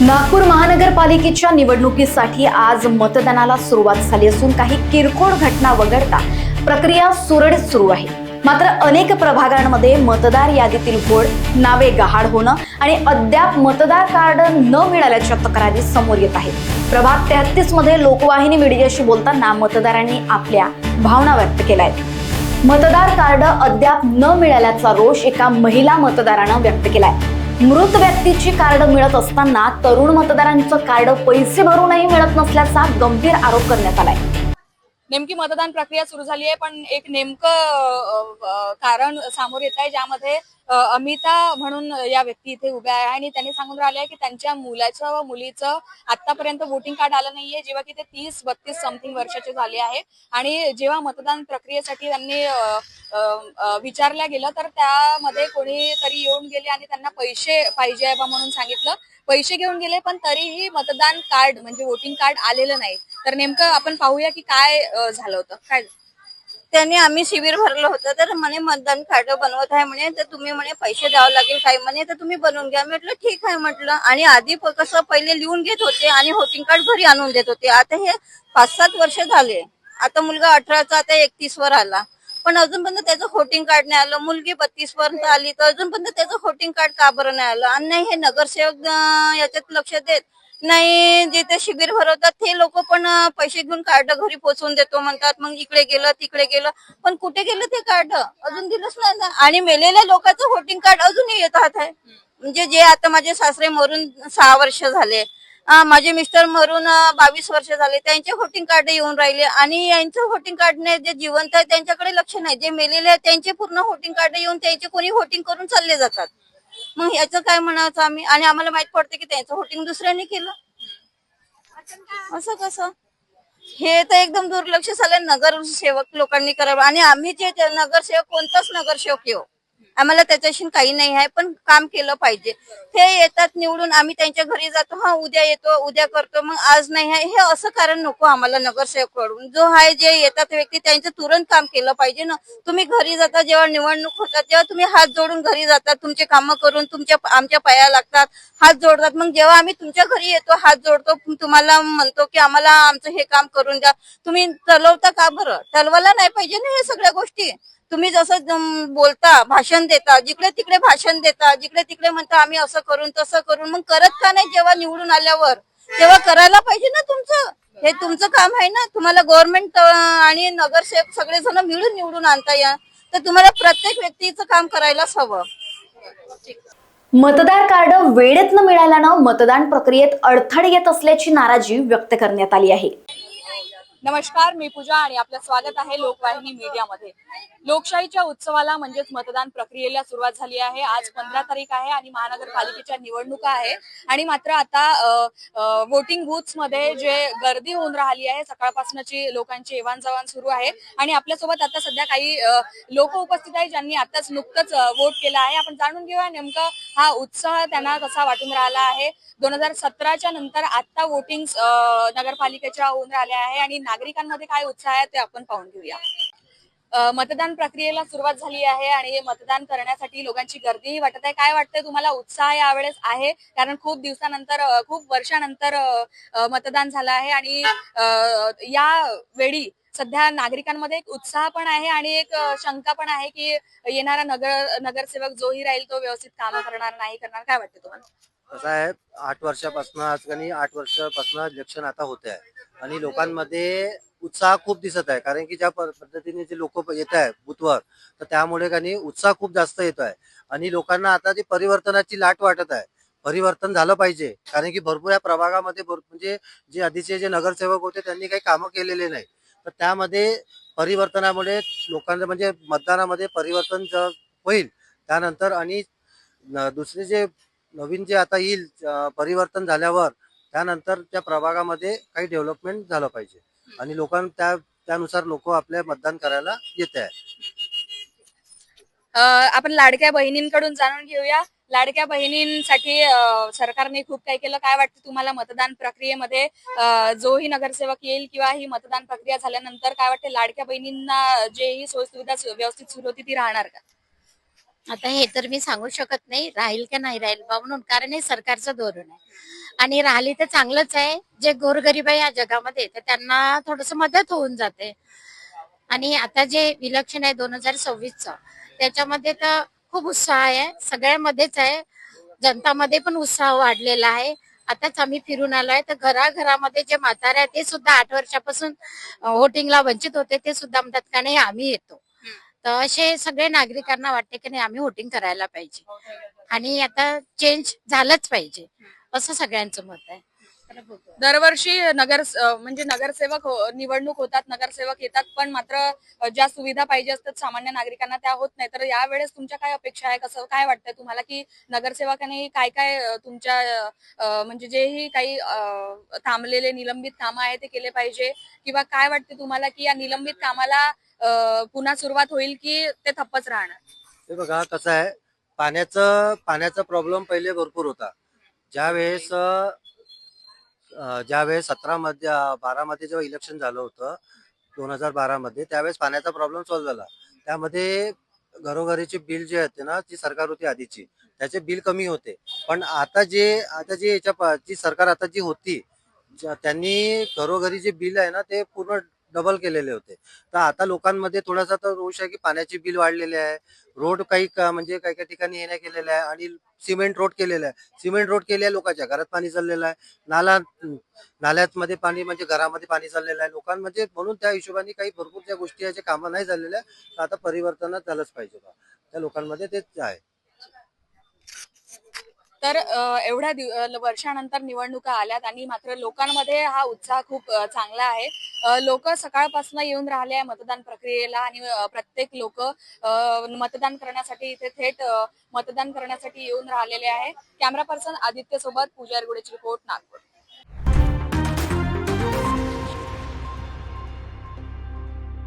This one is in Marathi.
नागपूर महानगरपालिकेच्या निवडणुकीसाठी आज मतदानाला सुरुवात झाली असून काही किरकोळ घटना वगळता प्रक्रिया सुरळीत सुरू आहे. मात्र अनेक प्रभागांमध्ये मतदार यादीतील घोळ, नावे गहाळ होणं आणि अद्याप मतदार कार्ड न मिळाल्याच्या तक्रारी समोर येत आहेत. प्रभाग 33 मध्ये लोकवाहिनी मीडियाशी बोलताना मतदारांनी आपल्या भावना व्यक्त केल्या आहेत. मतदार कार्ड अद्याप न मिळाल्याचा रोष एका महिला मतदारानं व्यक्त केलाय. मृत व्यक्तीची कार्ड मिळत असताना तरुण मतदारांचं कार्ड पैसे भरूनही मिळत नसल्याचा गंभीर आरोप करण्यात आलाय. नेमकी मतदान प्रक्रिया सुरू झाली आहे, पण एक नेमकं कारण समोर येत आहे, ज्यामध्ये अमिता म्हणून या व्यक्ती इथे उभ्या आहे आणि त्यांनी सांगून राहिले आहे की त्यांच्या मुलाचं व मुलीचं आतापर्यंत वोटिंग कार्ड आलं नाहीये, जेव्हा की ते 30-32 समथिंग वर्षाचे झाले आहे. आणि जेव्हा मतदान प्रक्रियेसाठी त्यांनी विचारल्या गेलं तर त्यामध्ये कोणीतरी येऊन गेले आणि त्यांना पैसे पाहिजे आहे म्हणून सांगितलं. पैसे घेऊन गेले, पण तरीही मतदान कार्ड म्हणजे वोटिंग कार्ड आलेलं नाही. तर नेमकं आपण पाहूया की काय झालं होतं. काय त्यांनी आम्ही शिबिर भरलं होतं, तर म्हणे मतदान कार्ड बनवत आहे म्हणे, तर तुम्ही म्हणे पैसे द्यावं लागेल काय म्हणे, तर तुम्ही बनवून घ्या. म्हटलं ठीक आहे म्हटलं. आणि आधी कसं पहिले लिहून घेत होते आणि वोटिंग कार्ड घरी आणून देत होते. आता हे 5-7 वर्ष झाले. आता मुलगा 18चा, आता 31 वर आला, पण अजूनपर्यंत त्याचं वोटिंग कार्ड नाही आलं. मुलगी 32 पर्यंत आली, तर अजूनपर्यंत त्याचं वोटिंग कार्ड का बरं नाही आलं? आणि नाही हे नगरसेवक याच्यात लक्ष देत नाही. जिथे शिबिर भरवतात ते लोक पण पैसे घेऊन कार्ड घरी पोहोचवून देतो म्हणतात. मग इकडे गेलं तिकडे गेलं, पण कुठे गेलं ते कार्ड अजून दिलंच नाही ना. आणि मेलेल्या लोकांचं वोटिंग कार्ड अजूनही येत आहे. म्हणजे जे आता माझे सासरे मरून 6 वर्ष झाले, माझे मिस्टर मरून 22 वर्ष झाले, त्यांचे वोटिंग कार्ड येऊन राहिले. आणि यांचं वोटिंग कार्ड नाही, जे जिवंत आहे त्यांच्याकडे लक्ष नाही. जे मेलेले आहेत त्यांचे पूर्ण वोटिंग कार्ड येऊन त्यांचे कोणी वोटिंग करून चालले जातात. मग याचं काय म्हणायचं आम्ही? आणि आम्हाला माहित पडते की त्यांचं वोटिंग दुसऱ्याने केलं, असं कसं? हे तर एकदम दुर्लक्ष झालं. नगरसेवक लोकांनी करावं. आणि आम्ही जे नगरसेवक, कोणताच नगरसेवक येऊ, आम्हाला त्याच्याशी काही नाही आहे, पण काम केलं पाहिजे. ते येतात निवडून, आम्ही त्यांच्या घरी जातो, हा उद्या येतो, उद्या करतो, मग आज नाही आहे, हे असं कारण नको आम्हाला नगरसेवक कडून. जो आहे जे येतात व्यक्ती त्यांचं तुरंत काम केलं पाहिजे ना. तुम्ही घरी जाता, जेव्हा निवडणूक होतात तेव्हा तुम्ही हात जोडून घरी जातात, तुमचे कामं करून आमच्या पाया लागतात, हात जोडतात. मग जेव्हा आम्ही तुमच्या घरी येतो, हात जोडतो, तुम्हाला म्हणतो की आम्हाला आमचं हे काम करून द्या, तुम्ही चालवता का बरं? चालवायला नाही पाहिजे ना हे सगळ्या गोष्टी. तुम्ही जसं बोलता, भाषण देता, जिकडे तिकडे भाषण देता, जिकडे तिकडे म्हणता आम्ही असं करून तसं करून, मग करत का नाही? जेव्हा निवडून आल्यावर तेव्हा करायला पाहिजे ना. तुमचं हे तुमचं काम आहे ना. तुम्हाला गव्हर्नमेंट आणि नगरसेवक सगळेजण मिळून निवडून आणता या, तर तुम्हाला प्रत्येक व्यक्तीचं काम करायलाच हवं. मतदार कार्ड वेळेत न मिळाल्यानं मतदान प्रक्रियेत अडथळे येत असल्याची नाराजी व्यक्त करण्यात आली आहे. नमस्कार, मी पूजा आणि आपलं स्वागत आहे लोकवाहिनी मीडियामध्ये. लोकशाहीच्या उत्सवाला म्हणजेच मतदान प्रक्रियेला सुरुवात झाली आहे. आज 15 तारीख आहे आणि महानगरपालिकेच्या निवडणुका आहे. आणि मात्र आता वोटिंग बूथ्स मध्ये जे गर्दी होऊन राहिली आहे, सकाळपासूनची लोकांची येवाणजावाण सुरू आहे. आणि आपल्यासोबत आता सध्या काही लोक उपस्थित आहेत ज्यांनी आताच नुकतंच वोट केलं आहे. आपण जाणून घेऊया नेमकं हा उत्साह त्यांना कसा वाटून राहिला आहे. 2017च्या नंतर आता वोटिंग नगरपालिकेच्या होऊन राहिल्या आहे आणि नागरिकांमध्ये काय उत्साह आहे ते आपण पाहून घेऊया. मतदान प्रक्रियेला सुरुवात झाली आहे आणि मतदान करण्यासाठी लोकांची गर्दीही वाटत आहे. काय वाटतंय तुम्हाला? उत्साह यावेळेस आहे? कारण खूप दिवसानंतर, खूप वर्षानंतर मतदान झालं आहे आणि या वेळी सध्या नागरिकांमध्ये एक उत्साह पण आहे आणि एक शंका पण आहे की येणारा नगरसेवक जोही राहील तो व्यवस्थित कामं करणार नाही करणार. काय वाटतं तुम्हाला? कसं आहे, 8 वर्षापासून आजकाल 8 वर्षापासून इलेक्शन आता होत आहे आणि लोकांमध्ये उत्साह खूप दिसत आहे. कारण की ज्या पद्धतीने जे लोक येत आहेत बुथवर, तर त्यामुळे काही उत्साह खूप जास्त येतो आहे आणि लोकांना आता ती परिवर्तनाची लाट वाटत आहे. परिवर्तन झालं पाहिजे, कारण की भरपूर या प्रभागामध्ये म्हणजे जे आधीचे जे नगरसेवक होते त्यांनी काही कामं केलेले नाही. तर त्यामध्ये परिवर्तनामुळे लोकांना म्हणजे मतदानामध्ये परिवर्तन होईल त्यानंतर. आणि दुसरे जे नवीन जे आता येईल परिवर्तन झाल्यावर त्यानंतर त्या प्रभागामध्ये काही डेव्हलपमेंट झालं पाहिजे आणि त्यानुसार लोक आपल्या मतदान करायला येत आहे. आपण लाडक्या बहिणींकडून जाणून घेऊया. लाडक्या बहिणींसाठी सरकारने खूप काही केलं. काय वाटतं तुम्हाला मतदान प्रक्रियेमध्ये जोही नगरसेवक येईल किंवा ही मतदान प्रक्रिया झाल्यानंतर काय वाटतं लाडक्या बहिणींना जे ही सोयी सुविधा व्यवस्थित सुरू होती ती राहणार का? आता हे तर मी सांगू शकत नाही राहील का नाही राहील बा म्हणून, कारण हे सरकारचं धोरण आहे आणि राहिली तर चांगलंच आहे. जे गोरगरीब आहे या जगामध्ये तर त्यांना थोडस मदत होऊन जाते. आणि आता जे इलेक्शन आहे 2026चं, त्याच्यामध्ये तर खूप उत्साह आहे, सगळ्यामध्येच आहे. जनतामध्ये पण उत्साह वाढलेला आहे. आताच आम्ही फिरून आलोय तर घराघरामध्ये जे म्हातारे आहे ते सुद्धा 8 वर्षापासून वोटिंगला वंचित होते, ते सुद्धा म्हणतात का नाही आम्ही येतो. तर असे सगळे नागरिकांना वाटते की नाही आम्ही वोटिंग करायला पाहिजे आणि आता चेंज झालंच पाहिजे, असं सगळ्यांचं मत आहे. दरवर्षी म्हणजे नगरसेवक निवडणूक होतात, नगरसेवक येतात, पण मात्र ज्या सुविधा पाहिजे असतात सामान्य नागरिकांना त्या होत नाही. तर यावेळेस तुमच्या काय अपेक्षा आहे, कसं काय वाटतंय तुम्हाला की नगरसेवकांनी काय काय तुमच्या म्हणजे जेही काही थांबलेले निलंबित कामं आहे ते केले पाहिजे, किंवा काय वाटते तुम्हाला की या निलंबित कामाला पुन्हा सुरुवात होईल की ते ठप्पच राहणार? हे बघा कसं आहे, पाण्याचा प्रॉब्लेम पहिले भरपूर होता. ज्यावेळेस ज्यावेळेस 17 मध्ये 12 मध्ये जेव्हा इलेक्शन झालं होतं 2012 मध्ये, त्यावेळेस पाण्याचा प्रॉब्लेम सॉल्व्ह झाला. त्यामध्ये घरोघरीचे बिल जे होते ना, जी सरकार होती आधीची, त्याचे बिल कमी होते. पण आता जे जी सरकार आता जी होती, त्यांनी घरोघरी जे बिल आहे ना ते पूर्ण डबल केलेले होते. तर आता लोकांमध्ये थोडासा तर रोष आहे की पाण्याची बिल वाढलेले आहे. रोड म्हणजे काही काही ठिकाणी हे नाही केलेलं आहे आणि सिमेंट रोड केलेला आहे. सिमेंट रोड केले लोकांच्या घरात पाणी चाललेलं आहे. नाला नाल्यामध्ये पाणी म्हणजे घरामध्ये पाणी चाललेलं आहे लोकांना, म्हणजे म्हणून त्या हिशोबाने काही भरपूर ज्या गोष्टी आहे कामं नाही झालेल्या. तर आता परिवर्तन झालंच पाहिजे बा त्या लोकांमध्ये, तेच आहे. तर एवढ्या वर्षानंतर निवडणुका आल्यात आणि मात्र लोकांमध्ये हा उत्साह खूप चांगला आहे. लोक सकाळपासून येऊन राहिले आहे मतदान प्रक्रियेला आणि प्रत्येक लोक मतदान करण्यासाठी इथे थेट मतदान करण्यासाठी येऊन राहिलेले आहे. कॅमेरा पर्सन आदित्य सोबत पूजा रिपोर्ट, नागपूर.